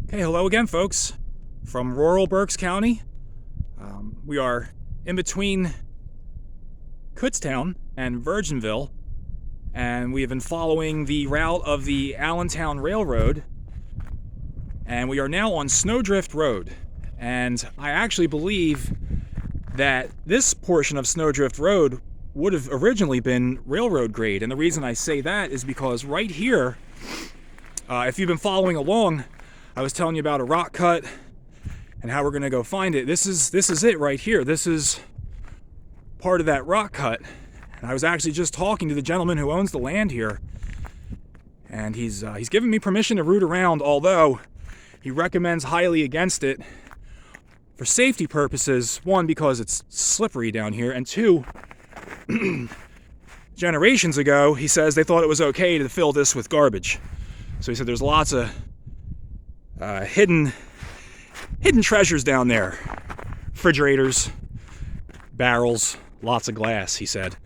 Okay, hello again, folks, from rural Berks County. We are in between Kutztown and Virginville, and we have been following the route of the Allentown Railroad, and we are now on Snowdrift Road. And I actually believe that this portion of Snowdrift Road would have originally been railroad grade, and the reason I say that is because right here, if you've been following along, I was telling you about a rock cut and how we're going to go find it. This is it right here. This is part of that rock cut. And I was actually just talking to the gentleman who owns the land here, and he's given me permission to root around, although he recommends highly against it for safety purposes. One, because it's slippery down here, and two, generations ago, he says they thought it was okay to fill this with garbage. So he said there's lots of hidden treasures down there. Refrigerators, barrels, lots of glass, he said.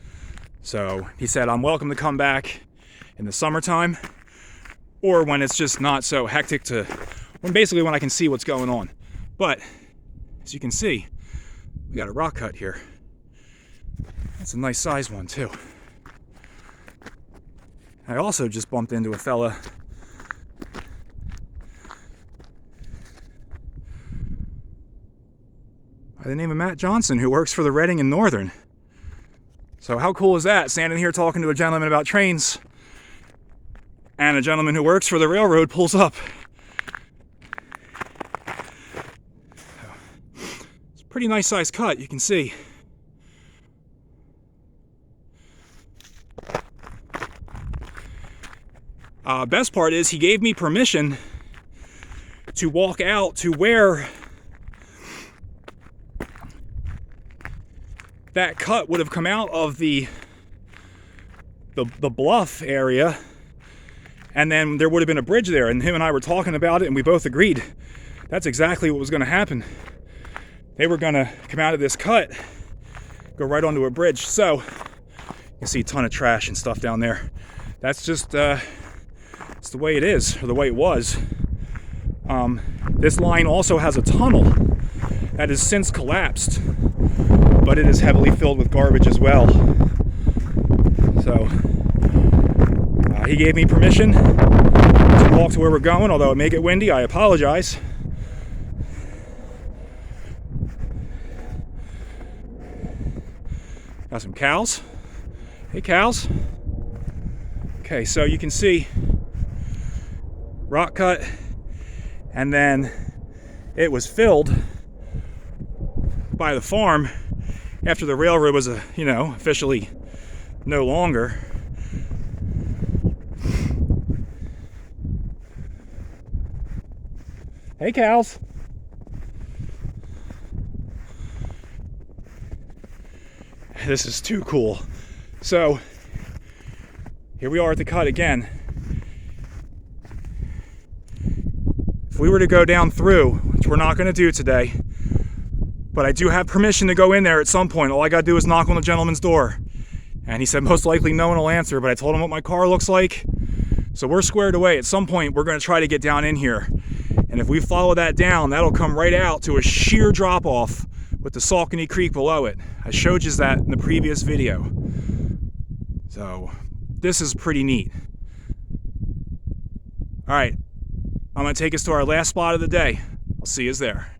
So he said I'm welcome to come back in the summertime, or when it's just not so hectic, when I can see what's going on. But as you can see, we got a rock cut here. That's a nice size one too. I also just bumped into a fella by the name of Matt Johnson, who works for the Reading and Northern. So how cool is that? Standing here talking to a gentleman about trains, and a gentleman who works for the railroad pulls up. It's a pretty nice size cut, you can see. Best part is he gave me permission to walk out to where that cut would have come out of the bluff area, and then there would have been a bridge there, and him and I were talking about it, and we both agreed that's exactly what was going to happen. They were going to come out of this cut, go right onto a bridge. So you can see a ton of trash and stuff down there. That's just it's the way it is, or the way it was. This line also has a tunnel that has since collapsed, but it is heavily filled with garbage as well. So he gave me permission to walk to where we're going, although it may get windy. I apologize. Got some cows. Hey, cows. Okay, so you can see rock cut, and then it was filled by the farm after the railroad was officially no longer. Hey, cows. This is too cool. So here we are at the cut again. If we were to go down through, which we're not going to do today, but I do have permission to go in there at some point. All I got to do is knock on the gentleman's door. And he said most likely no one will answer, but I told him what my car looks like. So we're squared away. At some point, we're going to try to get down in here. And if we follow that down, that'll come right out to a sheer drop-off with the Saucony Creek below it. I showed you that in the previous video. So this is pretty neat. All right, I'm going to take us to our last spot of the day. I'll see you there.